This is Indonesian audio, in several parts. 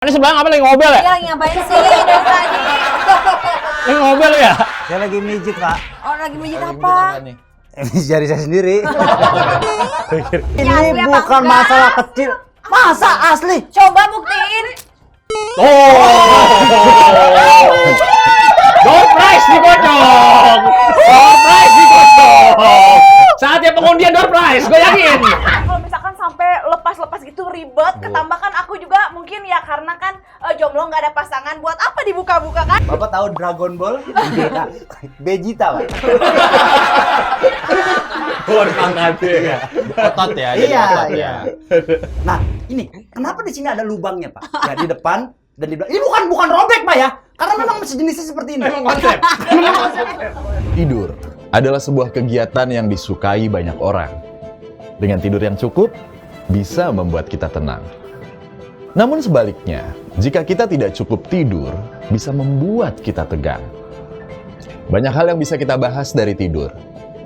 Ini sebelah apa lagi ngobel ya? Iya, ngapain sih dari tadi? Lagi ngobel ya? Saya lagi mijit, Pak. Oh, lagi mijit apa? Jari saya sendiri. Ya, asli Ini apa bukan enggak? masalah kecil. Masa asli? Coba buktiin. Door prize dikocok! Door prize dikocok! Saatnya pengundian door prize, gue yakin! Kalau misalkan sampai lepas-lepas gitu ribet, ketambahkan aku juga mungkin ya karena kan jomblo nggak ada pasangan, buat apa dibuka-buka kan? Bapak tahu Dragon Ball? Vegeta, Pak. ya. Otot ya, jadi Iya, otot iya. ya. Nah, ini kenapa di sini ada lubangnya, Pak? Ya di depan dan di belakang. Ini bukan robek, Pak ya. Karena memang sejenisnya seperti ini. Emang konsep. Tidur adalah sebuah kegiatan yang disukai banyak orang. Dengan tidur yang cukup, bisa membuat kita tenang. Namun sebaliknya, jika kita tidak cukup tidur, bisa membuat kita tegang. Banyak hal yang bisa kita bahas dari tidur.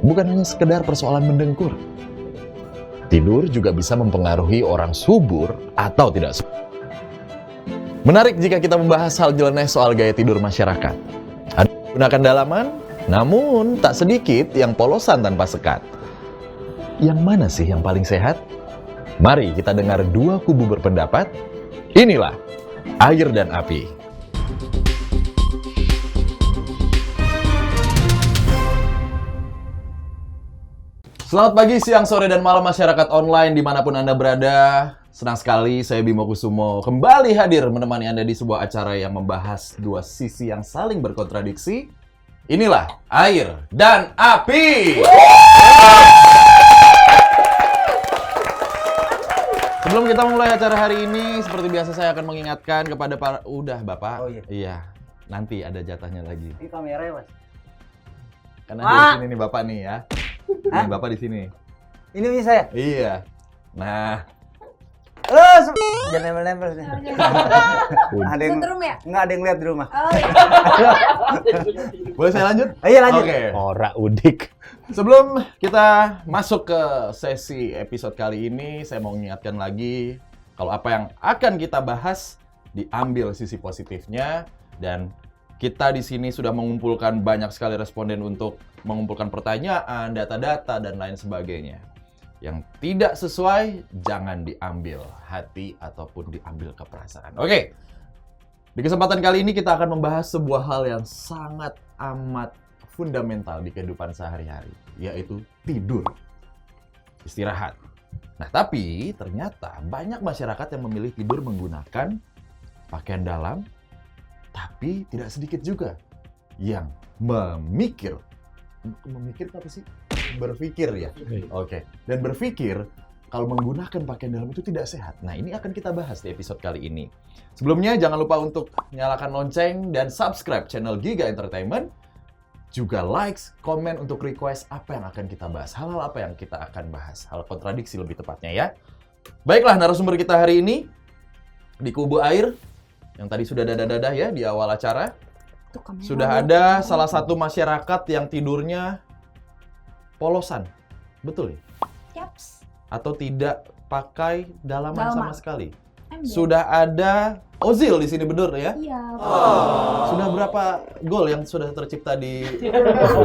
Bukan hanya sekedar persoalan mendengkur. Tidur juga bisa mempengaruhi orang subur atau tidak subur. Menarik jika kita membahas hal nyeleneh soal gaya tidur masyarakat. Ada yang menggunakan dalaman, namun tak sedikit yang polosan tanpa sekat. Yang mana sih yang paling sehat? Mari kita dengar dua kubu berpendapat. Inilah Air dan Api. Selamat pagi, siang, sore, dan malam masyarakat online dimanapun Anda berada. Senang sekali saya Bimo Kusumo kembali hadir menemani Anda di sebuah acara yang membahas dua sisi yang saling berkontradiksi. Inilah Air dan Api. Sebelum kita mulai acara hari ini, seperti biasa saya akan mengingatkan kepada para... Udah, Bapak. Oh, iya. Iya, nanti ada jatahnya lagi. Ini kamera ya, Mas. Karena di sini nih Bapak nih ya. Nih, Bapak di sini. Ini punya saya. Iya. Nah, Jangan nempel-nempel sih. Ada yang Setrum ya? nggak ada yang lihat di rumah. Oh, iya. boleh saya lanjut? Iya, lanjut. Oke. Ora udik. Sebelum kita masuk ke sesi episode kali ini, saya mau mengingatkan lagi kalau apa yang akan kita bahas diambil sisi positifnya, dan kita di sini sudah mengumpulkan banyak sekali responden untuk mengumpulkan pertanyaan, data-data, dan lain sebagainya. Yang tidak sesuai, jangan diambil hati ataupun diambil ke perasaan. Oke, di kesempatan kali ini kita akan membahas sebuah hal yang sangat amat fundamental di kehidupan sehari-hari, yaitu tidur, istirahat. Nah, tapi ternyata banyak masyarakat yang memilih tidur menggunakan pakaian dalam, tapi tidak sedikit juga yang memikir apa sih? Berpikir ya. Oke. Dan berpikir kalau menggunakan pakaian dalam itu tidak sehat. Nah, ini akan kita bahas di episode kali ini. Sebelumnya jangan lupa untuk nyalakan lonceng dan subscribe channel Giga Entertainment. Juga likes, komen untuk request apa yang akan kita bahas. Hal-hal apa yang kita akan bahas. Hal kontradiksi lebih tepatnya ya. Baiklah, narasumber kita hari ini di kubu Air yang tadi sudah dadah-dadah ya di awal acara. Sudah ada salah satu masyarakat yang tidurnya polosan. Betul ya? Yaps. Atau tidak pakai dalaman sama sekali. Ember. Sudah ada Ozil di sini, bener ya? Iya. Sudah berapa gol yang sudah tercipta di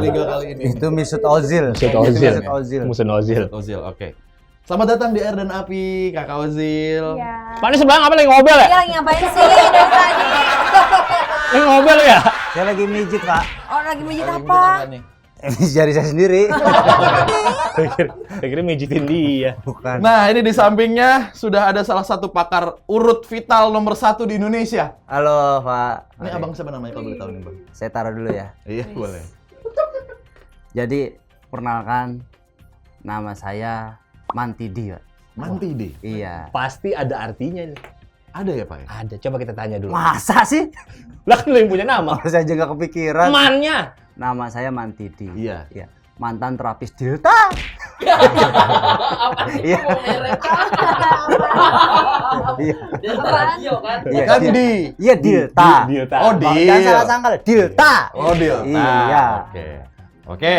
liga kali ini? Itu Mesut Ozil. Mesut Ozil. Mesut Ozil. Musim Ozil. Ozil, oke. Selamat datang di Air dan Api, Kakak Ozil. Iya. Pak, ini sebelah apa lagi ngobel ya? Iya, ngapain sih dari tadi? Lagi ngobel ya? Saya lagi mijit, Pak. Oh, lagi mijit Lagi apa? bikin nih? Jari saya sendiri. Saya kira mijitin dia. Bukan. Nah, ini di sampingnya sudah ada salah satu pakar urut vital nomor 1 di Indonesia. Halo, Pak. Ini abang siapa namanya kalau boleh tahu nih, Bang? Saya taruh dulu ya. Iya, boleh. Jadi, perkenalkan, nama saya Mantidi, Pak. Mantidi. Iya. Pasti ada artinya nih. Ada ya, Pak? Ya? Ada, coba kita tanya dulu. Masa sih? Lah kan lu yang punya nama. Saya juga kepikiran. Temannya. Nama saya Mantidi. Iya. Iya. Mantan terapis Delta. Iya. Iya. Radio kan? Iya, Kan Dil- di. Iya, Delta. Delta. Oh, Jangan salah sangka, Delta. Oh, deal. Iya. Oke. Oke.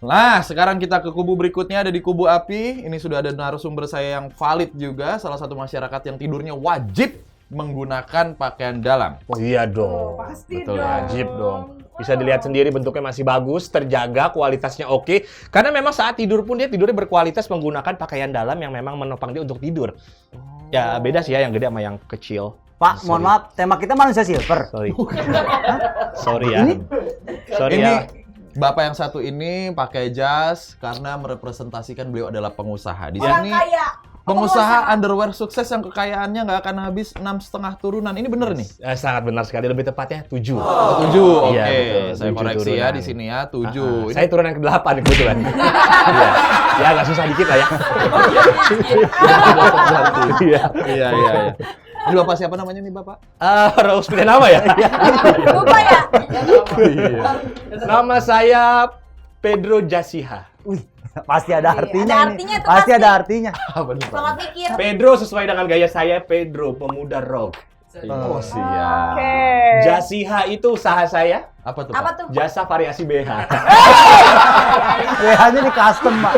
Nah, sekarang kita ke kubu berikutnya, ada di kubu Api. Ini sudah ada narasumber saya yang valid juga, salah satu masyarakat yang tidurnya wajib menggunakan pakaian dalam. Oh iya dong. Pasti Betul, dong. Wajib dong. Bisa dilihat sendiri bentuknya masih bagus, terjaga, kualitasnya oke. Karena memang saat tidur pun dia tidurnya berkualitas menggunakan pakaian dalam yang memang menopang dia untuk tidur. Ya beda sih ya yang gede sama yang kecil. Pak, mohon maaf, tema kita manusia silver. Sorry. Sorry ya. Ini? Sorry Ini ya. Bapak yang satu ini pakai jas karena merepresentasikan beliau adalah pengusaha. Di Orang sini kaya. pengusaha underwear sukses yang kekayaannya nggak akan habis 6,5 turunan. Ini bener nih? Sangat benar sekali, lebih tepatnya 7. 7, oke. Iya, betul. Saya 7 koreksi ya turunan. di sini ya, 7. Saya turunan ke-8 kebetulan. Iya. Ya agak susah dikit lah ya. Iya. Iya, iya, iya. Ini Bapak siapa namanya nih, Bapak? Harus pilih nama ya? Lupa ya? Nama saya Pedro Jasiha. Wih, pasti ada artinya Ada ini. artinya tuh, Pasti pasti. ada artinya. Bener. Selamat mikir. Pedro sesuai dengan gaya saya, Pedro, pemuda rock. Oh, siap. Oke. Jasiha itu usaha saya, Apa tuh, Apa Pak? tuh? jasa variasi BH. BH-nya di custom, Pak.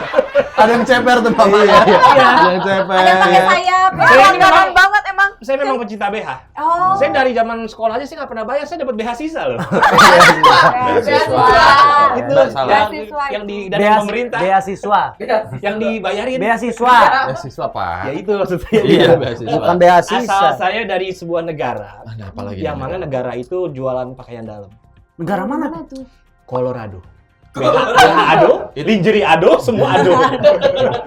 Ada yang ceper tuh, Bapak ya? Iya. Yang ceper. Ada pakai sayap. Saya ini Langganan memang- banget emang. Saya memang pecinta BH. Oh. Saya dari zaman sekolah aja saya nggak pernah bayar, saya dapat BH sisa loh. Beasiswa. Itu Nggak salah. yang di dari pemerintah, Beasiswa. yang dibayarin. Beasiswa. Beasiswa, Pak. Ya itu maksud saya. Iya, beasiswa. Bukan beasiswa. Asal saya dari sebuah negara, Ada apa lagi? yang mana negara itu jualan pakaian dalam. Negara mana? tuh? Colorado. BH ado, lingerie ado, semua ado.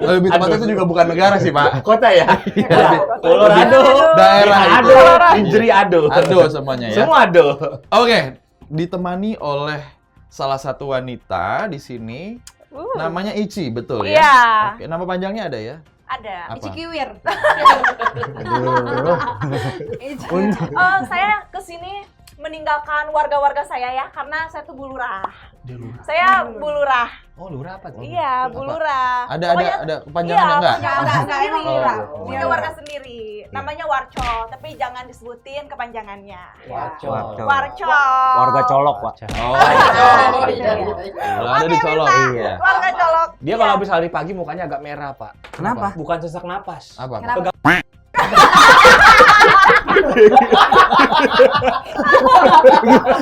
Lebih tepatnya itu juga bukan negara sih, Pak. Kota ya? Iya. Colorado, Daerah BH itu. ado, lingerie ado. Ado semuanya ya. Semua ado. Oke, ditemani oleh salah satu wanita di sini. Namanya Ici, betul ya? Iya. Oke, nama panjangnya ada ya? Ada. Apa? Ici Kiwir. Saya kesini meninggalkan warga-warga saya ya, karena saya tuh bulurah. Saya bulurah. Oh, lurah apa tuh? Iya, bulurah. Ada kepanjangannya iya, enggak? kepanjangan sendiri. emang lurah. Oh, Kita oh. warga sendiri. Namanya Warcol, tapi jangan disebutin kepanjangannya. Warcol. Warcol. Warga colok, Pak. Oh, iya. ada di Colok. Iya. Warga colok. Dia kalau habis hari pagi mukanya agak merah, Pak. Kenapa? Bukan sesak napas. Apa? Kenapa?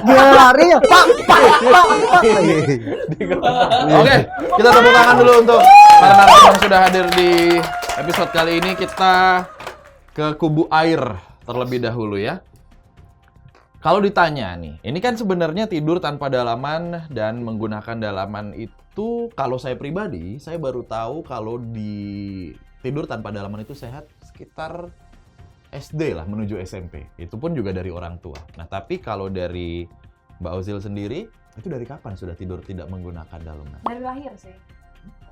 Gila larinya. Pak. Oke, kita tepuk tangan dulu untuk para narasumber yang sudah hadir di episode kali ini. Kita ke kubu air terlebih dahulu ya. Kalau ditanya nih, ini kan sebenarnya tidur tanpa dalaman dan menggunakan dalaman itu, kalau saya pribadi, saya baru tahu kalau di tidur tanpa dalaman itu sehat sekitar SD lah menuju SMP. Itu pun juga dari orang tua. Nah, tapi kalau dari Mbak Ozil sendiri, itu dari kapan sudah tidur tidak menggunakan dalaman? Dari lahir sih.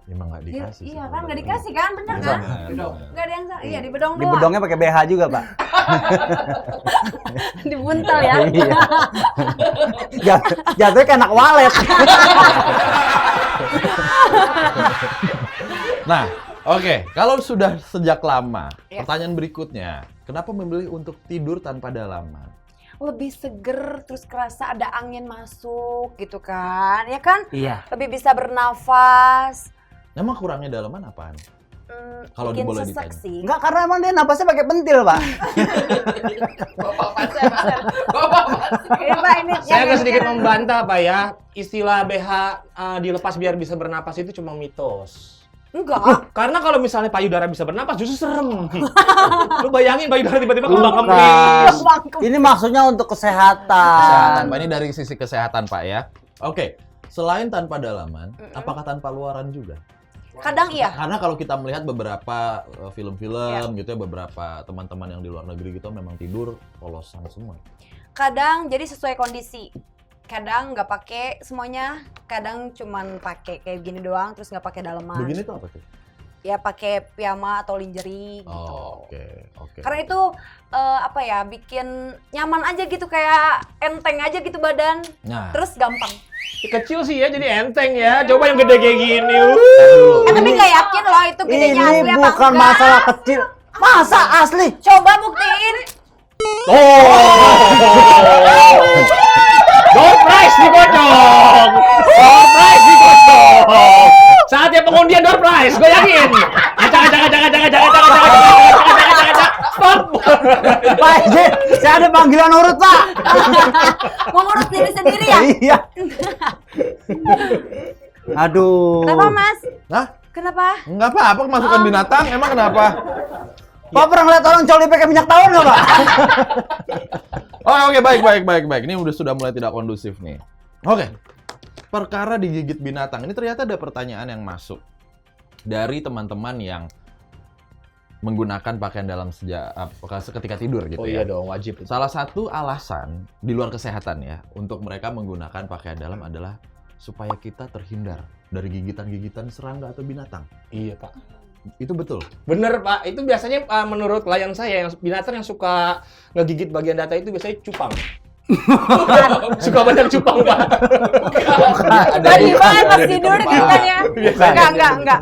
Emang nggak dikasih. Iya sih, kan, nggak kalau dikasih kan, bener dari kan? dulu. Nggak ada yang salah. Iya, di bedong Di doang. bedongnya pakai BH juga, Pak. Dibuntel ya. Iya. Jatuhnya kayak anak walet. Nah, oke. Kalau sudah sejak lama, Yes. pertanyaan berikutnya, kenapa memilih untuk tidur tanpa dalaman? Lebih seger, terus kerasa ada angin masuk gitu kan. Ya kan? Iya. Lebih bisa bernafas. Emang kurangnya dalaman apaan? Kalau Bikin boleh sesek ditanya. sih. Enggak, karena emang dia napasnya pakai pentil, Pak. Ini Pak, ini Saya agak yang- sedikit membantah, Pak ya. Istilah BH dilepas biar bisa bernapas itu cuma mitos. Enggak. Karena kalau misalnya payudara bisa bernapas justru serem. Lu bayangin payudara tiba-tiba kembang Bukan. kempis. Ini maksudnya untuk Kesehatan, kesehatan. Pak. Ini dari sisi kesehatan, Pak ya. Oke. Selain tanpa dalaman, apakah tanpa luaran juga? Kadang iya. Karena kalau kita melihat beberapa film-film gitu ya, beberapa teman-teman yang di luar negeri gitu memang tidur polosan semua. Kadang jadi sesuai kondisi. Kadang nggak pakai semuanya, kadang cuman pakai kayak gini doang, terus nggak pakai daleman. Begini tuh apa tuh? Ya pakai piyama atau lingerie gitu. Oh, oke. Karena itu apa ya, bikin nyaman aja gitu, kayak enteng aja gitu badan. Nah, Terus gampang. Kecil sih ya, jadi enteng ya. Coba yang gede kayak gini. Tapi nggak yakin loh itu gedenya Ini asli apa bukan enggak. masalah kecil. Masa asli? Coba buktiin. Door prize dikocok. Door prize dikocok. Saatnya pengundian door prize, gue yakin. Acak. Pak, saya ada panggilan urut, Pak. Mau ngurus diri sendiri ya? Iya. Aduh. Kenapa Mas? Hah? Kenapa? Enggak apa-apa kemasukan binatang, emang kenapa? Pak pernah ngeliat orang coli pakai minyak tawar nggak, Pak? Oh, oke, baik. Ini sudah mulai tidak kondusif nih. Oke. Perkara digigit binatang. Ini ternyata ada pertanyaan yang masuk dari teman-teman yang menggunakan pakaian dalam ketika tidur gitu Oh ya. iya dong, wajib. Salah satu alasan di luar kesehatan ya untuk mereka menggunakan pakaian dalam adalah supaya kita terhindar dari gigitan-gigitan serangga atau binatang. Iya, Pak. Itu betul. Bener, Pak. Itu biasanya menurut klien saya yang binatang yang suka ngegigit bagian data itu biasanya cupang. Suka banyak cupang, Pak. Tadi banget pas tidur katanya. Enggak.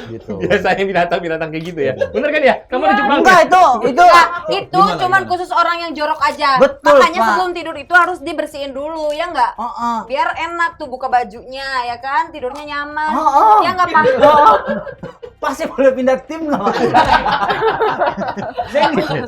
Gitu. Biasanya binatang kayak gitu ya. Bener kan ya? Kamu ada cupang? Enggak, itu. Enggak, itu Gimana, cuman gimana? khusus orang yang jorok aja. Betul, Makanya Pak. sebelum tidur itu harus dibersihin dulu, ya enggak? Heeh. Biar enak tuh buka bajunya, ya kan? Tidurnya nyaman. Oh. Ya enggak, Pak? Pasti boleh pindah tim nggak, Pak?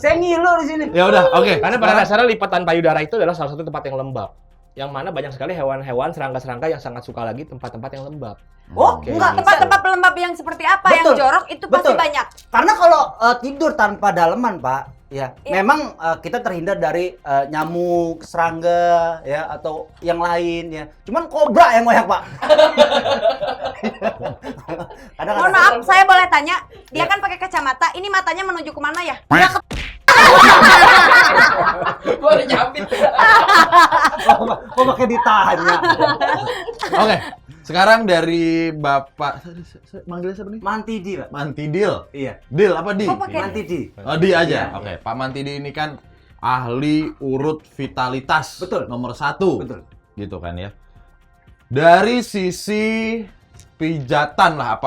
Saya ngilu di sini. Ya udah, oke. Karena pada dasarnya lipatan payudara itu adalah salah satu tempat yang lembab. Yang mana banyak sekali hewan-hewan, serangga-serangga yang sangat suka lagi tempat-tempat yang lembab. Oh, Oke. enggak. Tempat-tempat pelembab yang seperti apa yang Betul. jorok itu pasti Betul. banyak. Karena kalau tidur tanpa daleman, Pak, ya, Iya. memang kita terhindar dari nyamuk, serangga, ya, atau yang lain, ya. Cuman kobra yang ngoyak, Pak. Mohon maaf, saya boleh tanya, dia kan pakai kacamata, ini matanya menuju kemana ya? Ya ke Boleh nyambit. Kok pakai ditanya? Oke. Sekarang dari Bapak manggilnya siapa nih? Mantidi, Pak. Mantidil. Iya. Dil apa Di? Oh, pakai Mantidi. Oh, Di aja. Iya, Oke, Pak Mantidi ini kan ahli urut vitalitas. Betul. Nomor 1. Betul. Gitu kan ya. Dari sisi pijatan lah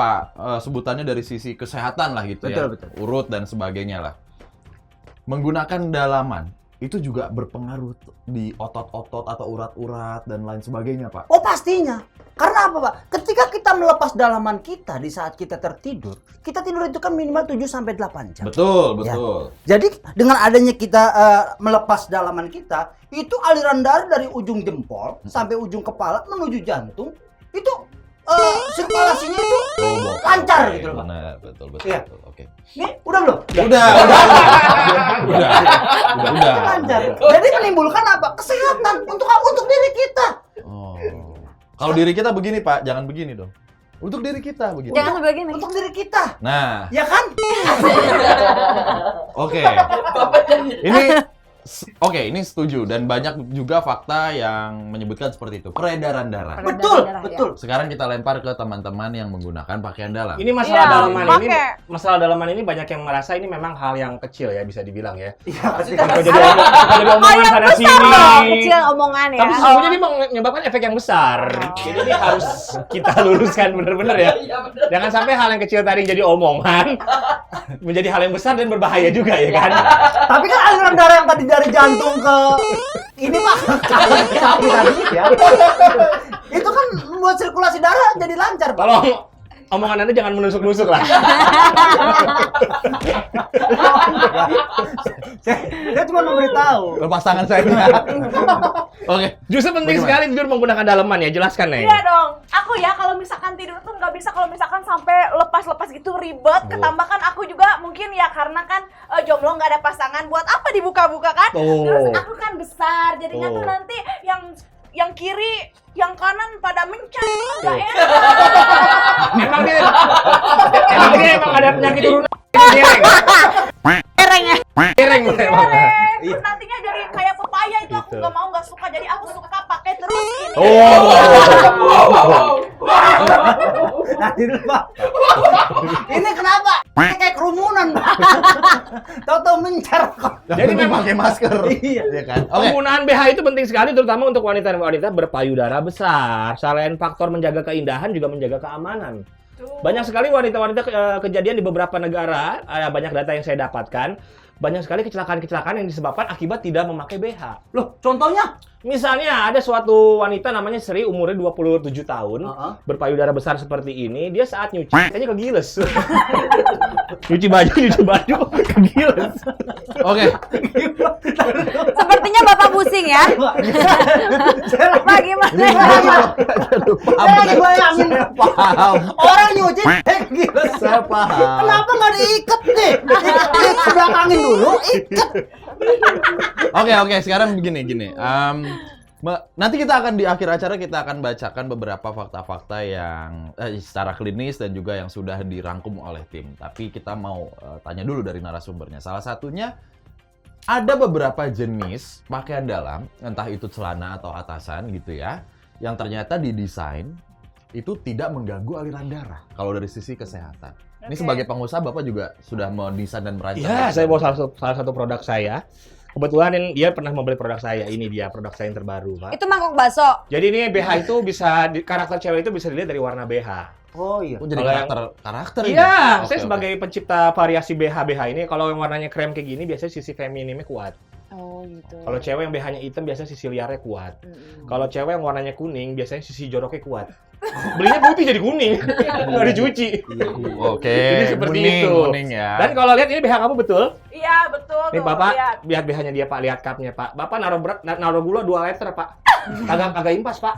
sebutannya dari sisi kesehatan lah gitu ya. Betul. Urut dan sebagainya lah. Menggunakan dalaman itu juga berpengaruh di otot-otot atau urat-urat dan lain sebagainya, Pak. Oh, pastinya. Karena apa, Pak? Ketika kita melepas dalaman kita di saat kita tertidur, kita tidur itu kan minimal 7 sampai 8 jam. Betul. Jadi dengan adanya kita melepas dalaman kita, itu aliran darah dari ujung jempol sampai ujung kepala menuju jantung, itu sirkulasinya itu lancar gitu loh, Pak. Benar, betul. Iya. Oke. Nih, udah belum? Udah. Lancar. Jadi menimbulkan apa? Kesehatan untuk diri kita. Oh. Kalau diri kita begini, Pak, jangan begini dong. Untuk diri kita begitu. Jangan sampai gini. Untuk diri kita. Nah, Ya kan? oke. Ini setuju dan banyak juga fakta yang menyebutkan seperti itu. Peredaran darah. Betul, darah, ya. betul. Sekarang kita lempar ke teman-teman yang menggunakan pakaian dalam. Ini masalah Iya, dalaman ini, pakai. masalah dalaman ini banyak yang merasa ini memang hal yang kecil ya bisa dibilang ya. Iya, pasti. Suka jadi omongan sana sini. Kecil omongan ya. Tapi sesungguhnya ini menyebabkan efek yang besar. Jadi ini harus kita luruskan bener-bener ya. Jangan sampai hal yang kecil tadi jadi omongan menjadi hal yang besar dan berbahaya juga ya kan. Tapi kan aliran darah yang tadi dari jantung ke ini, Pak, kaki tadi ya. Itu kan membuat sirkulasi darah jadi lancar, Pak. Tolong omongan Anda jangan menusuk-nusuk lah. Saya cuma memberitahu. Lepas tangan saya. Oke. Justru penting Bagaimana? sekali tidur menggunakan dalaman ya, jelaskan Neng. Iya dong. Aku ya kalau misalkan tidur tuh nggak bisa kalau misalkan sampai lepas-lepas gitu ribet. Ketambah kan aku juga mungkin ya karena kan jomblo nggak ada pasangan. Buat apa dibuka-buka kan? Oh. Terus aku kan besar. Jadinya Oh. tuh nanti yang kiri, yang kanan pada mencar. Nggak enak. Emang dia ada penyakit urunan. Direng. Ereng ya. Direng memang. Terus nantinya jadi kayak pepaya itu aku Gitu. nggak mau, nggak suka. Jadi aku suka pakai terus ini. Nah, itu, Pak. Ini kenapa? Kayak kerumunan, Pak. Tahu-tahu mencar kok. Jadi memang pakai masker. Iya. Iya kan? Oke. penggunaan BH itu penting sekali terutama untuk wanita-wanita berpayudara besar. Selain faktor menjaga keindahan juga menjaga keamanan. Banyak sekali wanita-wanita kejadian di beberapa negara, banyak data yang saya dapatkan banyak sekali kecelakaan-kecelakaan yang disebabkan akibat tidak memakai BH. Loh, contohnya? Misalnya ada suatu wanita namanya Sri, umurnya 27 tahun, berpayudara besar seperti ini, dia saat nyuci kayaknya kegiles. Nyuci baju kegiles. Oke. Sepertinya Bapak pusing ya. Pak gimana? Saya lagi bayangin. Paham. Orang nyuci, gila. Saya paham. Kenapa nggak diikat nih? Ikat belakangin dulu, ikat. Oke, sekarang gini. Nanti kita akan di akhir acara kita akan bacakan beberapa fakta-fakta yang secara klinis dan juga yang sudah dirangkum oleh tim. Tapi kita mau tanya dulu dari narasumbernya. Salah satunya ada beberapa jenis pakaian dalam, entah itu celana atau atasan gitu ya, yang ternyata didesain itu tidak mengganggu aliran darah kalau dari sisi kesehatan. Ini sebagai pengusaha Bapak juga sudah mendesain dan merancang. Iya, saya bawa salah satu produk saya. Kebetulan dia pernah membeli produk saya. Ini dia produk saya yang terbaru, Pak. Itu mangkok bakso. Jadi ini BH itu bisa karakter cewek itu bisa dilihat dari warna BH. Oh iya. Oh, jadi karakter ini? Iya, Oke, saya sebagai pencipta variasi BH ini, kalau yang warnanya krem kayak gini biasanya sisi feminimnya kuat. Oh gitu. Kalau cewek yang BH-nya hitam biasanya sisi liarnya kuat. Kalau cewek yang warnanya kuning biasanya sisi joroknya kuat. Belinya putih jadi kuning, nggak dicuci. Oke, Jadi seperti itu. kuning ya. Dan kalau lihat ini BH kamu betul? Iya, betul. Nih tuh, Bapak, lihat. lihat BH-nya dia Pak, lihat cupnya Pak. Bapak naruh gula 2 liter Pak. Kagak impas Pak.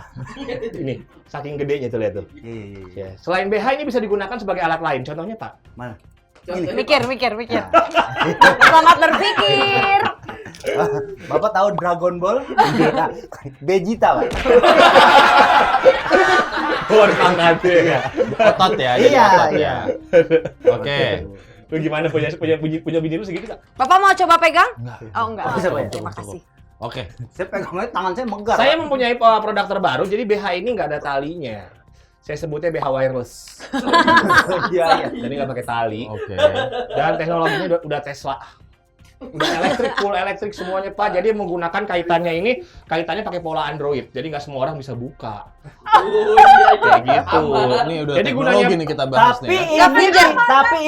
Ini, saking gedenya tuh lihat tuh. Iya. Ya. Selain BH ini bisa digunakan sebagai alat lain. Contohnya Pak. Mana? Mikir. Selamat berpikir. Bapak tahu Dragon Ball? Nah, Vegeta, Pak. Oh, pangkatnya ya. Otot ya. jadi Iya, otot iya. ya. Oke. Lu gimana punya bini lu segitu tak? Bapak mau coba pegang? Enggak. Oh enggak. Bisa, Pak, ya? Terima kasih. Oke. Saya pegangnya tangan saya megar. Saya mempunyai produk terbaru, jadi BH ini nggak ada talinya. Saya sebutnya BH wireless. Iya. Jadi nggak pakai tali. Oke. Dan teknologinya udah Tesla. Udah full elektrik semuanya Pak. Jadi menggunakan kaitannya pakai pola Android. Jadi nggak semua orang bisa buka. Kayak gitu. Ini udah Jadi teknologi gunanya- nih kita bahas Tapi nih ya.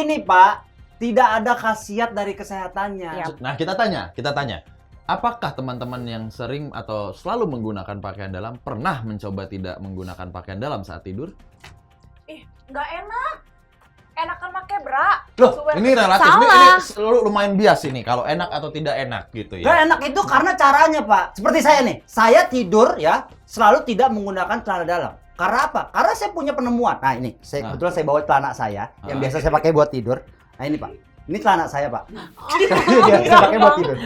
ini Pak, tidak ada khasiat dari kesehatannya. Yap. Nah, kita tanya. Apakah teman-teman yang sering atau selalu menggunakan pakaian dalam pernah mencoba tidak menggunakan pakaian dalam saat tidur? Ih, nggak enak. Enakan pakai bra. Loh, Swear. ini relatif. Salah. Ini lumayan bias ini kalau enak atau tidak enak gitu Gak ya. enak itu karena caranya, Pak. Seperti saya nih, saya tidur ya selalu tidak menggunakan celana dalam. Karena apa? Karena saya punya penemuan. Nah ini, kebetulan saya bawa celana saya yang biasa saya pakai buat tidur. Nah ini Pak, ini celana saya Pak. Yang saya pakai buat tidur.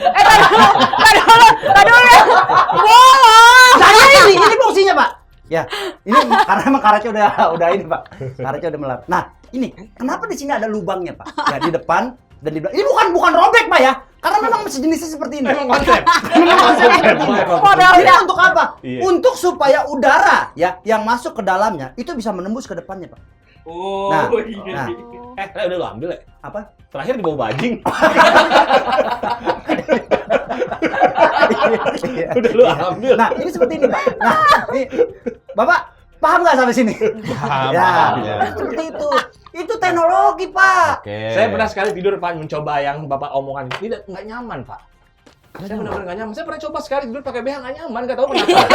Tadi dulu ya. Wow. Saya ini fungsinya Pak. Ya, ini karena emang karetnya udah ini Pak. Karetnya udah melar. Nah ini, kenapa di sini ada lubangnya Pak? Ya di depan dan di belakang. Ini bukan robek Pak ya. Karena memang sejenisnya seperti ini. Memang konsep. Jadi untuk apa? Iya. Untuk supaya udara ya yang masuk ke dalamnya itu bisa menembus ke depannya, Pak. Oh, Nah, iya. nah. Udah lo ambil ya? Apa? Terakhir di bawah bajing. Udah lu ambil. Nah, ini seperti ini, Pak. Nah, ini Bapak paham nggak sampai sini? Paham, Ya, paham, ya. seperti itu. Itu teknologi, Pak. Oke. Saya pernah sekali tidur Pak mencoba yang Bapak omongan. Tidak nggak nyaman, Pak. Saya benar-benar nggak nyaman. Saya pernah coba sekali tidur pakai BH nggak nyaman, nggak tahu kenapa.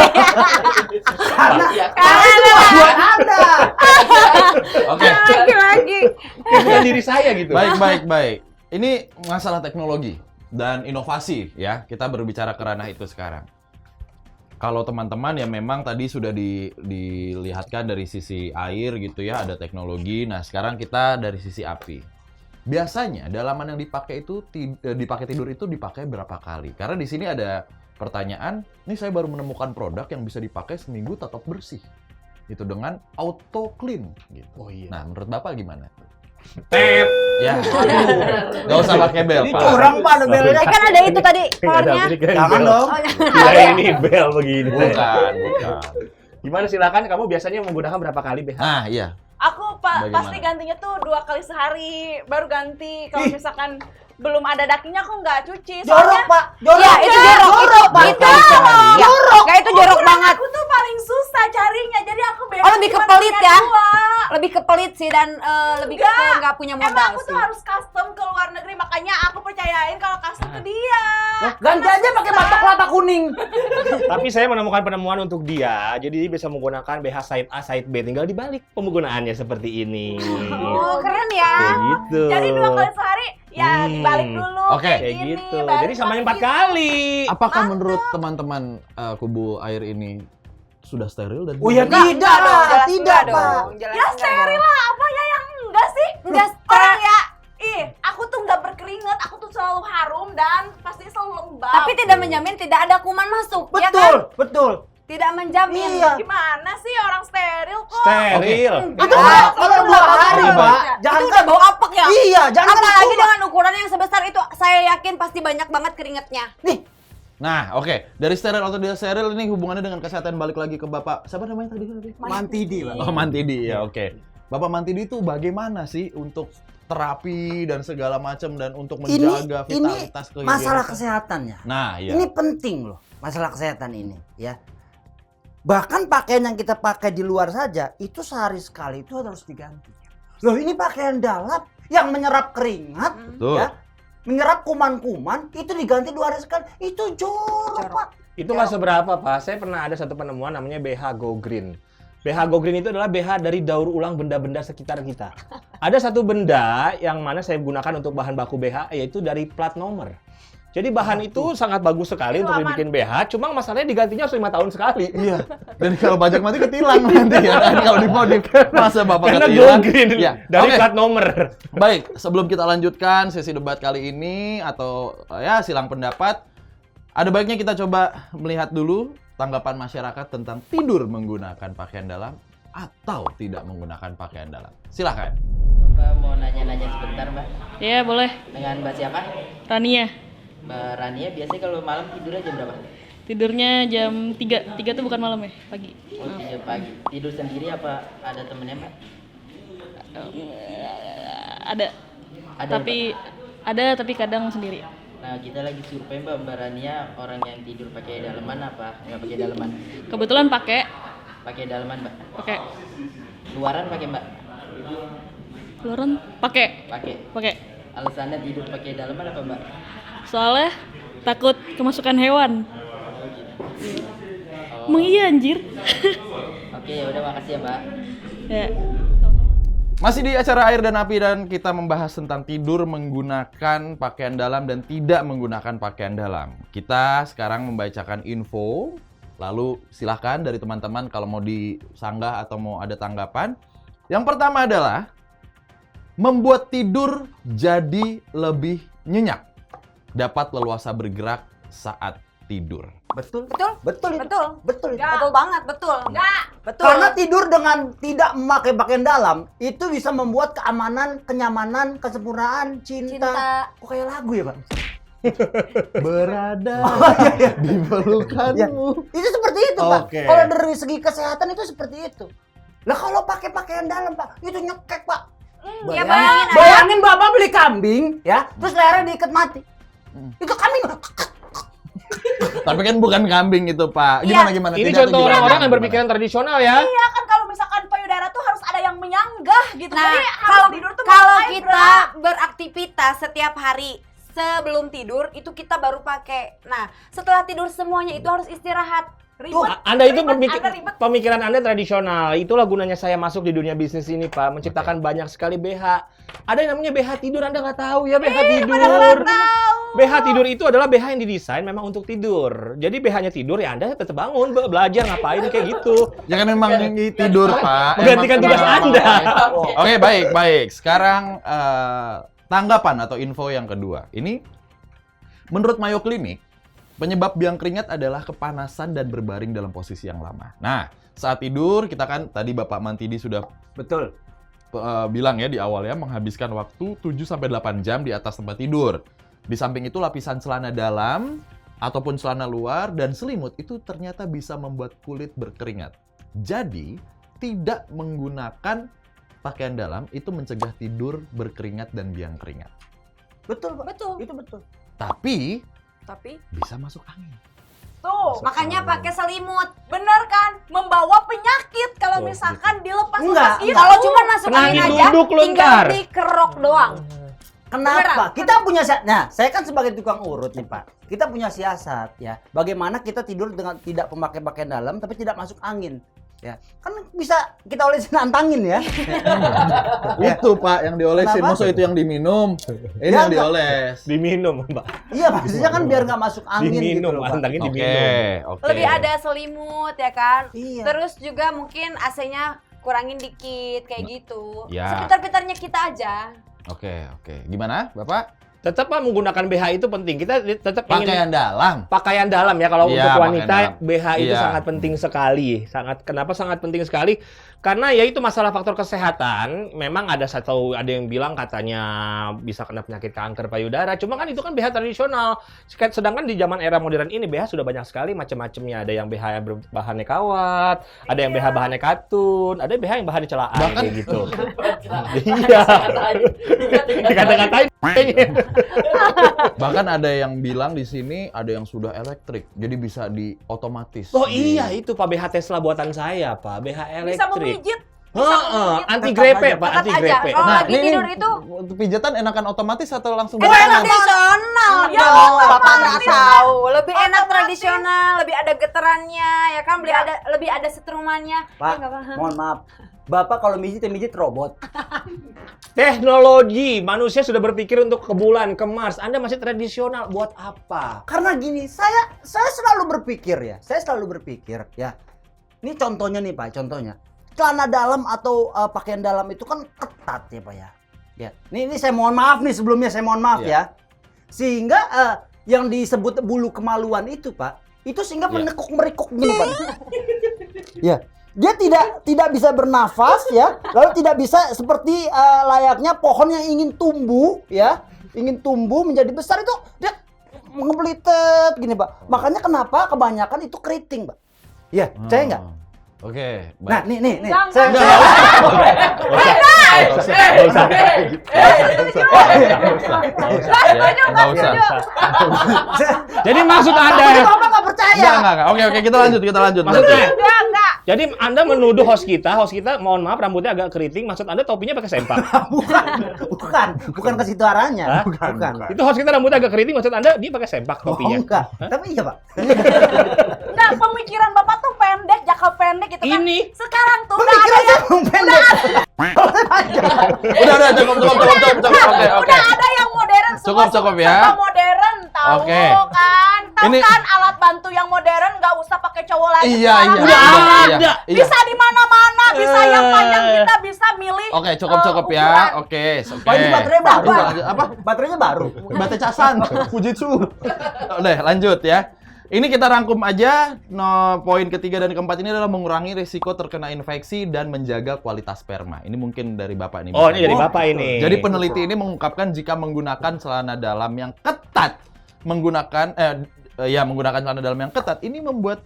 Karena Iya. itu buat Anda. Oke. Lagi. Bukan diri saya gitu. Baik. Ini masalah teknologi dan inovasi ya. Kita berbicara ke ranah itu sekarang. Kalau teman-teman yang memang tadi sudah dilihatkan dari sisi air gitu ya, ada teknologi. Nah, sekarang kita dari sisi api. Biasanya dalaman yang dipakai itu dipakai tidur itu dipakai berapa kali? Karena di sini ada pertanyaan, ini saya baru menemukan produk yang bisa dipakai seminggu tetap bersih. Itu dengan auto clean gitu. Oh iya. Nah, menurut Bapak gimana? Tep. Ya, nggak usah pakai bel, Ini Pak. curang, Pak, ada belnya. Kan ada itu tadi powernya. Jangan dong. Kira ini bel begini. Bukan. Gimana silakan kamu biasanya menggunakan berapa kali BH? Nah, iya. Aku Bagaimana? pasti gantinya tuh 2 kali sehari, baru ganti. Kalau misalkan belum ada dagingnya aku nggak cuci. Jorok, Pak. Jorok. Ya, itu jorok. Jorok, Pak. Itu jorok. Enggak, itu jorok banget. Aku tuh paling susah carinya, jadi aku bebas. Oh, lebih ke cuma pelit punya ya? 2. Lebih ke pelit sih dan lebih ke nggak punya modal Emang aku sih. tuh harus custom ke luar negeri, makanya aku percaya tanyain kalau kasih ke dia. Ganti aja pakai batok kelapa kuning. Tapi saya menemukan penemuan untuk dia. Jadi dia bisa menggunakan BH side A, side B. Tinggal dibalik penggunaannya seperti ini. Oh, keren ya. Kayak gitu. Jadi 2 kali sehari ya dibalik dulu Oke. Kayak gini, gitu. baru Jadi samanya 4 pakai kali. Apakah menurut teman-teman kubu air ini sudah steril dan Oh ya Enggak tidak, dong, jelas tidak enggak Pak. dong. Jelas Ya enggak steril dong. lah, apa ya yang enggak sih? Enggak Orang ya, aku tuh nggak berkeringat, aku tuh selalu harum dan pasti selalu lembab. Tapi tidak menjamin tidak ada kuman masuk, ya Betul, kan? betul. Tidak menjamin. Iya. Gimana sih orang steril kok? Steril. Itu Ah, kalau itu 2 udah hari, bagus. Pak. Jangan Itu udah bau apek ya? Iya, jangan Apalagi dengan ukuran yang sebesar itu, saya yakin pasti banyak banget keringetnya. Nih, Nah, oke. Dari steril atau tidak steril ini hubungannya dengan kesehatan, balik lagi ke Bapak. Siapa namanya tadi? Mantidi, Pak. Oh, Mantidi. Ya, oke. Bapak Mantidi itu bagaimana sih untuk terapi dan segala macam dan untuk menjaga ini vitalitas kehidupan? masalah kesehatannya. Nah, ya. Ini penting loh, masalah kesehatan ini, ya. Bahkan pakaian yang kita pakai di luar saja, itu sehari sekali itu harus diganti. Loh, ini pakaian dalam yang menyerap keringat, Betul. ya, menyerap kuman-kuman, itu diganti 2 hari sekali. Itu jorok, Pak. Itu nggak seberapa, Pak. Saya pernah ada satu penemuan namanya BH Go Green. BH Go Green itu adalah BH dari daur ulang benda-benda sekitar kita. Ada satu benda yang mana saya gunakan untuk bahan baku BH, yaitu dari plat nomor. Jadi bahan itu sangat bagus sekali Itu untuk aman. dibikin BH, cuma masalahnya digantinya harus 5 tahun sekali. Iya. Dan kalau pajak mati ketilang nanti ya kan kalau dimodif. Masa Bapak Karena Go ketilang? Green Ya. dari Oke. plat nomor. Baik, sebelum kita lanjutkan sesi debat kali ini atau ya silang pendapat, ada baiknya kita coba melihat dulu tanggapan masyarakat tentang tidur menggunakan pakaian dalam atau tidak menggunakan pakaian dalam. Silahkan. Mbak mau nanya-nanya sebentar, Mbak. Iya, boleh. Dengan Mbak siapa? Rania. Mbak Rania biasanya kalau malam tidurnya jam berapa? Tidurnya jam 3. 3 tuh bukan malam ya, pagi. Oh, jam pagi. Tidur sendiri apa ada temennya, Mbak? Ada. Ada, Tapi kadang sendiri. Nah, kita lagi survei Mbak Rania, orang yang tidur pakai daleman apa nggak pakai daleman? Kebetulan pakai Pakai daleman, Mbak. pakai Luaran pakai, Mbak? luaran pakai. Pakai. Alasannya tidur pakai daleman apa, Mbak? Soalnya takut kemasukan hewan. Oh, Emang iya anjir. Oke, ya udah makasih ya, Mbak. Ya. Masih di acara Air dan Api dan kita membahas tentang tidur menggunakan pakaian dalam dan tidak menggunakan pakaian dalam. Kita sekarang membacakan info, lalu silahkan dari teman-teman kalau mau disanggah atau mau ada tanggapan. Yang pertama adalah membuat tidur jadi lebih nyenyak, dapat leluasa bergerak saat tidur. Betul. Betul? Betul itu. Betul. Betul itu. Enggak. Betul banget, betul. Enggak. Betul. Karena tidur dengan tidak memakai pakaian dalam itu bisa membuat keamanan, kenyamanan, kesempurnaan, cinta. Cinta. Kok kayak lagu ya, Pak? Berada Oh, iya. di pelukanmu. Itu seperti itu, Pak. Oke. Kalau dari segi kesehatan itu seperti itu. Lah kalau pakai pakaian dalam, Pak, itu nyekek, Pak. Ya bayangin aja. Bayangin Bapak beli kambing, ya, terus lehernya diikat mati. Itu kambing. Tapi kan bukan kambing itu, Pak. Iya. Gimana? Ini Tidak, contoh gimana? orang-orang yang Gimana? berpikiran tradisional ya. Iya kan kalau misalkan payudara tuh harus ada yang menyanggah gitu. Nah, Jadi kalau harus tidur tuh kalau pakai kita bra. beraktivitas setiap hari sebelum tidur itu kita baru pakai. Nah, setelah tidur semuanya itu harus istirahat. Ribet. Anda itu Ribet, Anda ribet. pemikiran Anda tradisional. Itulah gunanya saya masuk di dunia bisnis ini, Pak. Menciptakan banyak sekali BH. Ada yang namanya BH tidur, Anda nggak tahu ya BH tidur. BH tidur itu adalah BH yang didesain memang untuk tidur. Jadi BH-nya tidur ya Anda tetap bangun, belajar ngapain kayak gitu. Ya kan memang ini tidur, Pak. Menggantikan Emang tugas kenapa, Anda. Pak? Oke, baik. Sekarang tanggapan atau info yang kedua. Ini menurut Mayo Clinic, penyebab biang keringat adalah kepanasan dan berbaring dalam posisi yang lama. Nah, saat tidur kita kan tadi Bapak Mantidi sudah Betul. bilang ya di awal ya menghabiskan waktu 7-8 jam di atas tempat tidur. Di samping itu lapisan celana dalam ataupun celana luar dan selimut itu ternyata bisa membuat kulit berkeringat. Jadi, tidak menggunakan pakaian dalam itu mencegah tidur berkeringat dan biang keringat. Betul, Pak. Betul. Itu betul. Tapi Tapi bisa masuk angin. Tuh. makanya pakai selimut. Bener kan? Membawa penyakit kalau Oh, misalkan dilepas-lepas Enggak, gitu. Kalau cuma masuk Tenang, angin aja, duduk lu tinggal ntar. dikerok doang. Kenapa? Kita punya nah, saya kan sebagai tukang urut nih Pak. Kita punya siasat ya. Bagaimana kita tidur dengan tidak memakai pakaian dalam tapi tidak masuk angin. Ya, kan bisa kita olesin nantangin ya. Itu Pak yang diolesin, Kenapa? maksud itu yang diminum. Ini Ya, yang dioles. Diminum, Mbak. Iya, maksudnya kan biar nggak masuk angin gitu Diminum, loh, Pak. antangin Oke, diminum. oke. Lebih ada selimut ya kan. Iya. Terus juga mungkin AC-nya kurangin dikit kayak gitu. Ya. Sepitar-pitarnya kita aja. Oke, oke. Gimana, Bapak? Tetap Pak menggunakan BH itu penting. Kita tetap ingin Pakaian dalam. pakaian dalam ya kalau Iya, untuk pakaian wanita dalam. BH itu Iya. sangat penting sekali. Kenapa sangat penting sekali? Karena ya itu masalah faktor kesehatan. Memang ada yang bilang katanya bisa kena penyakit kanker payudara. Cuma kan itu kan BH tradisional. Sedangkan di zaman era modern ini BH sudah banyak sekali macam-macamnya. Ada yang BH yang berbahannya kawat, ada yang BH bahannya katun, ada BH yang bahannya celaan kayak gitu. Iya. Dikata-katain. Bahkan ada yang bilang di sini ada yang sudah elektrik. Jadi bisa di otomatis. Oh iya itu Pak BH Tesla buatan saya Pak BH Bisa elektrik. memijit. Heeh, anti grepe Pak, Dekat anti aja. grepe. Kalau Nah, lagi ini tidur itu untuk pijatan enakan otomatis atau langsung enak tangan? tradisional Ya, dong. otomatis. Bapak nggak tahu. Lebih enak Otomatis. tradisional, lebih ada getarannya, ya kan? Lebih ada setrumannya. Pak, Ya, nggak paham. mohon maaf. Bapak kalau mijit robot. Teknologi, manusia sudah berpikir untuk ke bulan, ke Mars. Anda masih tradisional, buat apa? Karena gini, saya selalu berpikir ya. Saya selalu berpikir ya. Ini contohnya nih Pak, contohnya. Celana dalam atau pakaian dalam itu kan ketat ya Pak ya. Ya. Ini saya mohon maaf nih sebelumnya saya mohon maaf ya. Sehingga yang disebut bulu kemaluan itu Pak, itu sehingga menekuk-merikuk gini Pak. Ya. Dia tidak bisa bernafas ya, lalu tidak bisa seperti layaknya pohon yang ingin tumbuh ya, ingin tumbuh menjadi besar itu dia ngebelitet gini Pak. Makanya kenapa kebanyakan itu keriting Pak. Ya, percaya nggak? Oke, baik. Nah, nih. Jangan. Saya- Nggak usah. Jadi maksud Anda, Tapi Bapak nggak percaya. Enggak. Oke, kita lanjut. maksudnya, Enggak. jadi Anda menuduh host kita, mohon maaf rambutnya agak keriting, maksud Anda topinya pakai sempak. bukan ke situ arahnya. Hah? Bukan. Itu host kita rambutnya agak keriting, maksud Anda dia pakai sempak Oh, topinya. enggak. Tapi iya Pak. Enggak, pemikiran Bapak tuh pendek, jangka pendek gitu kan. Ini. Sekarang tuh udah ada Pemikiran yang saya pendek. Udah, cukup. Oke. udah ada yang modern semua. Cukup ya. Serba modern tahu Oke. kan. Tahu Ini- kan alat bantu yang modern nggak usah pakai cowok lagi. Iya. sekarang. Ada. Bisa di mana-mana, bisa yang panjang kita bisa milih. Oke, cukup ukuran. ya. Oke. Pak, ini baterainya baru. Apa? Baterainya baru. Baterai casan, Fujitsu. Udah, lanjut ya. Ini kita rangkum aja. Poin ketiga dan keempat ini adalah mengurangi risiko terkena infeksi dan menjaga kualitas sperma. Ini mungkin dari Bapak nih. Oh, misalnya. ini dari Bapak ini. Jadi peneliti ini mengungkapkan jika menggunakan celana dalam yang ketat, menggunakan celana dalam yang ketat ini membuat,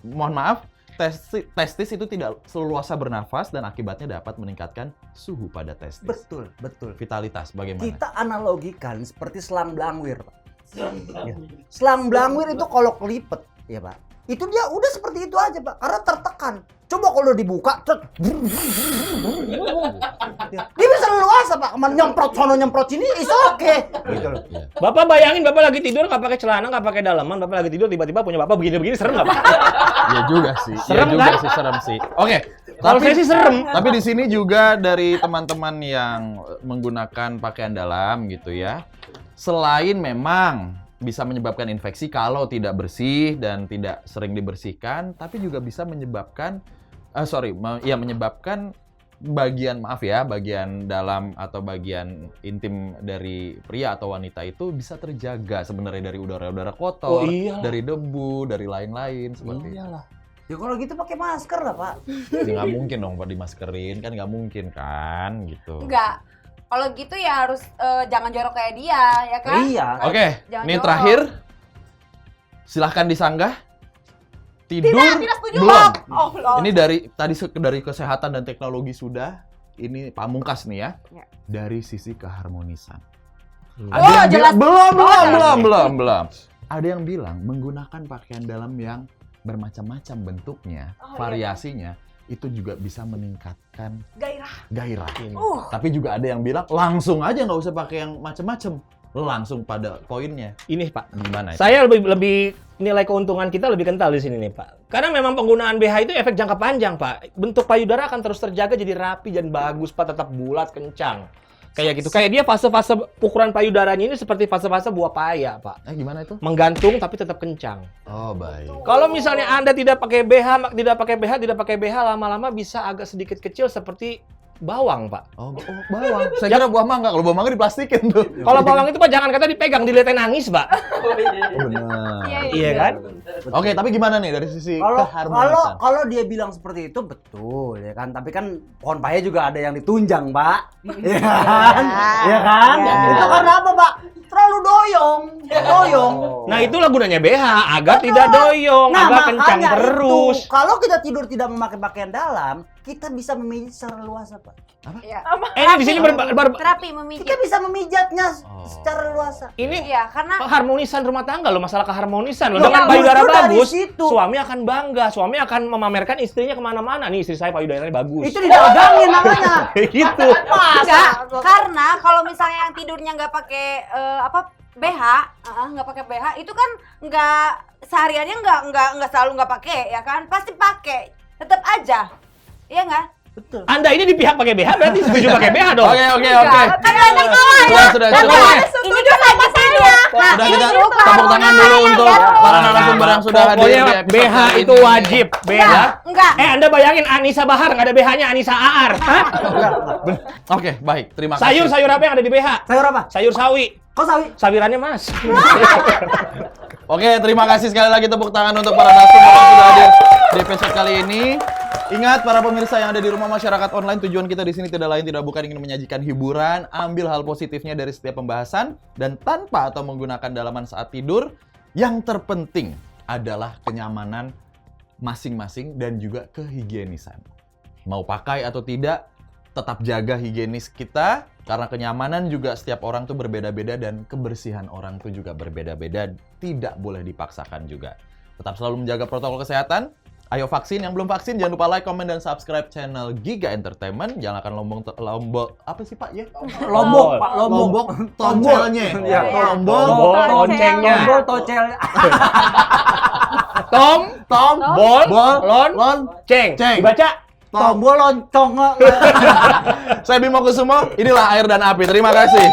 mohon maaf, testis itu tidak seleluasa bernafas dan akibatnya dapat meningkatkan suhu pada testis. Betul. Vitalitas bagaimana? Kita analogikan seperti selang belangwir, Pak. Ya. Selang belangwir itu kalau kelipet, ya Pak. Itu dia udah seperti itu aja, Pak. Karena tertekan. Coba kalau dibuka, dia bisa leluasa, Pak. Kemana nyemprot sono nyemprot sini, is oke. Gitu loh. Bapak bayangin Bapak lagi tidur nggak pakai celana, nggak pakai dalaman, Bapak lagi tidur tiba-tiba punya Bapak begini-begini, serem nggak Pak? Iya juga sih. Serem Iya juga kan? sih, serem sih. Oke. Kalau saya sih serem. Tapi di sini juga dari teman-teman yang menggunakan pakaian dalam gitu ya. Selain memang bisa menyebabkan infeksi kalau tidak bersih dan tidak sering dibersihkan, tapi juga bisa menyebabkan menyebabkan bagian bagian dalam atau bagian intim dari pria atau wanita itu bisa terjaga sebenarnya dari udara-udara kotor, Oh, iyalah. dari debu, dari lain-lain seperti itu. Iyalah. Ya kalau gitu pakai masker lah, Pak. Ya nggak mungkin dong Pak dimaskerin, kan nggak mungkin kan gitu. Enggak. Kalau gitu ya harus jangan jorok kayak dia, ya kan? Iya. Oke, Jangan ini jorok. terakhir. Silahkan disanggah. Tidur Tidak setuju. belum. Oh, belum. Ini dari kesehatan dan teknologi sudah. Ini pamungkas nih ya. Ya. Dari sisi keharmonisan. Oh, Ada yang jelas. belum. Ada yang bilang menggunakan pakaian dalam yang bermacam-macam bentuknya, Oh, iya. variasinya, itu juga bisa meningkatkan Gairah. Ini. Tapi juga ada yang bilang langsung aja nggak usah pakai yang macem-macem, langsung pada poinnya. Ini Pak, Gimana itu? saya lebih nilai keuntungan kita lebih kental di sini nih Pak. Karena memang penggunaan BH itu efek jangka panjang Pak. Bentuk payudara akan terus terjaga jadi rapi dan bagus Pak, tetap bulat, kencang. Kayak gitu. Kayak dia fase-fase ukuran payudaranya ini seperti fase-fase buah paya Pak. Gimana itu? Menggantung tapi tetap kencang. Oh baik. Kalau misalnya Anda tidak pakai BH, lama-lama bisa agak sedikit kecil seperti bawang, Pak. Oh bawang. Saya kira buah mangga. Kalau buah mangga diplastikin tuh. Kalau bawang itu, Pak, jangan kata dipegang, dilihatin nangis, Pak. Oh, benar. Iya kan? Oke, tapi gimana nih dari sisi Kalau keharmonisan? kalau dia bilang seperti itu betul ya kan, tapi kan pohon paya juga ada yang ditunjang, Pak. Iya kan? Iya kan? Ya. Itu karena apa, Pak? Terlalu doyong. Nah, itulah gunanya BH, agar tidak doyong, agar kencang makanya terus. itu, kalau kita tidur tidak memakai pakaian dalam, kita bisa memijit secara luasa, Pak. Ya. Ini di sini Terapi memijit. Kita bisa memijatnya Oh. secara luasa. ini Iya, karena harmonisan rumah tangga loh, masalah keharmonisan loh. Loh, Dengan justru payudara dari bagus, situ. suami akan bangga, suami akan memamerkan istrinya kemana-mana. Nih, istri saya payudaranya bagus. Itu didagangin namanya. Kayak gitu. enggak, karena kalau misalnya yang tidurnya nggak pakai BH, nggak pakai BH, itu kan nggak sehariannya nggak selalu nggak pakai, ya kan? Pasti pakai, tetap aja, iya nggak? Betul. Anda ini di pihak pakai BH berarti setuju pakai BH dong. Oke. Kan banyak Sudah. ini kan lagi saya. Nah, Sudah ini kita tuh tepuk tangan dulu untuk para narasumber yang sudah hadir Pokoknya di episode BH kali itu ini. wajib. BH. Enggak. Anda bayangin Anissa Bahar nggak ada BH-nya Anissa Aar. Hah? Oke, baik. Terima kasih. Sayur apa yang ada di BH? Sayur apa? Sayur sawi. Kau sawi? Sawirannya Mas. Oke, terima kasih sekali lagi tepuk tangan untuk para narasumber yang sudah hadir di episode kali ini. Ingat para pemirsa yang ada di rumah masyarakat online, tujuan kita di sini tidak lain tidak bukan ingin menyajikan hiburan, ambil hal positifnya dari setiap pembahasan dan tanpa atau menggunakan dalaman saat tidur. Yang terpenting adalah kenyamanan masing-masing dan juga kehigienisan. Mau pakai atau tidak, tetap jaga higienis kita karena kenyamanan juga setiap orang tuh berbeda-beda dan kebersihan orang tuh juga berbeda-beda, tidak boleh dipaksakan juga. Tetap selalu menjaga protokol kesehatan. Ayo vaksin, yang belum vaksin jangan lupa like, komen, dan subscribe channel Giga Entertainment. Jangan akan lombok apa sih Pak ya? Lombok, Pak, Lombok toncelnya. Iya, Lombok loncengnya. Tombol tocel. Tom, bol, lon, ceng. ceng. Dibaca. Tombol loncong. Saya Bimo Kusumo, inilah Air dan Api. Terima kasih.